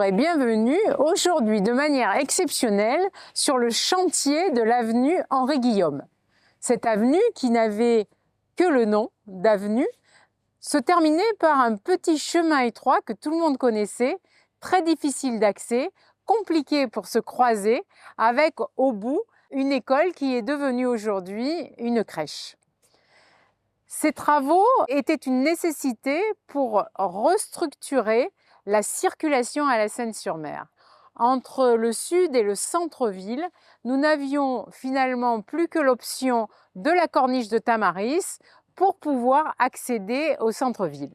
et bienvenue aujourd'hui de manière exceptionnelle sur le chantier de l'avenue Henri-Guillaume. Cette avenue qui n'avait que le nom d'avenue se terminait par un petit chemin étroit que tout le monde connaissait, très difficile d'accès, compliqué pour se croiser, avec au bout une école qui est devenue aujourd'hui une crèche. Ces travaux étaient une nécessité pour restructurer la circulation à la Seine-sur-Mer. Entre le sud et le centre-ville, nous n'avions finalement plus que l'option de la corniche de Tamaris pour pouvoir accéder au centre-ville.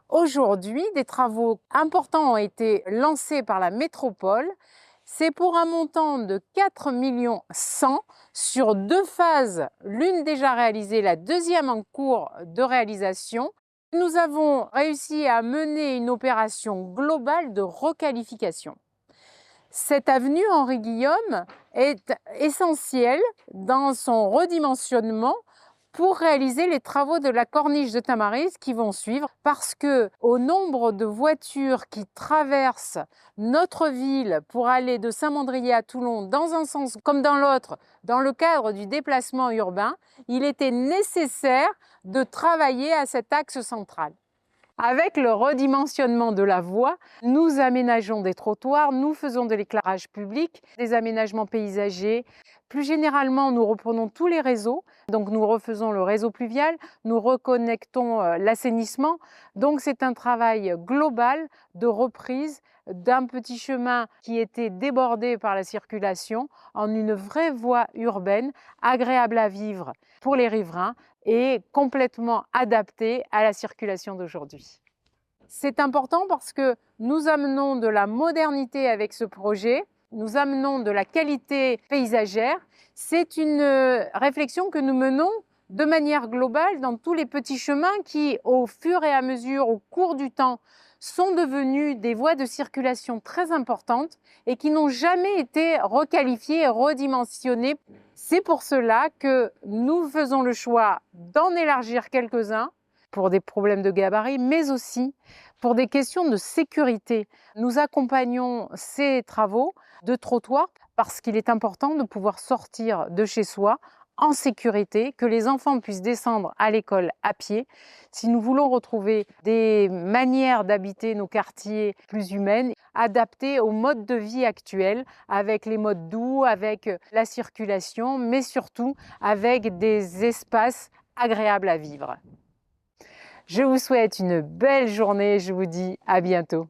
Aujourd'hui, des travaux importants ont été lancés par la métropole. C'est pour un montant de 4,1 millions sur 2 phases, l'une déjà réalisée, la deuxième en cours de réalisation. Nous avons réussi à mener une opération globale de requalification. Cette avenue Henri-Guillaume est essentielle dans son redimensionnement pour réaliser les travaux de la corniche de Tamaris qui vont suivre, parce que au nombre de voitures qui traversent notre ville pour aller de Saint-Mandrier à Toulon dans un sens comme dans l'autre, dans le cadre du déplacement urbain, il était nécessaire de travailler à cet axe central. Avec le redimensionnement de la voie, nous aménageons des trottoirs, nous faisons de l'éclairage public, des aménagements paysagers. Plus généralement, nous reprenons tous les réseaux. Donc nous refaisons le réseau pluvial, nous reconnectons l'assainissement. Donc c'est un travail global de reprise d'un petit chemin qui était débordé par la circulation en une vraie voie urbaine, agréable à vivre pour les riverains et complètement adaptée à la circulation d'aujourd'hui. C'est important parce que nous amenons de la modernité avec ce projet, nous amenons de la qualité paysagère. C'est une réflexion que nous menons de manière globale dans tous les petits chemins qui, au fur et à mesure, au cours du temps, sont devenus des voies de circulation très importantes et qui n'ont jamais été requalifiées et redimensionnées. C'est pour cela que nous faisons le choix d'en élargir quelques-uns pour des problèmes de gabarit, mais aussi pour des questions de sécurité. Nous accompagnons ces travaux de trottoirs parce qu'il est important de pouvoir sortir de chez soi en sécurité, que les enfants puissent descendre à l'école à pied. Si nous voulons retrouver des manières d'habiter nos quartiers plus humaines, adaptées au mode de vie actuel, avec les modes doux, avec la circulation, mais surtout avec des espaces agréables à vivre. Je vous souhaite une belle journée et je vous dis à bientôt.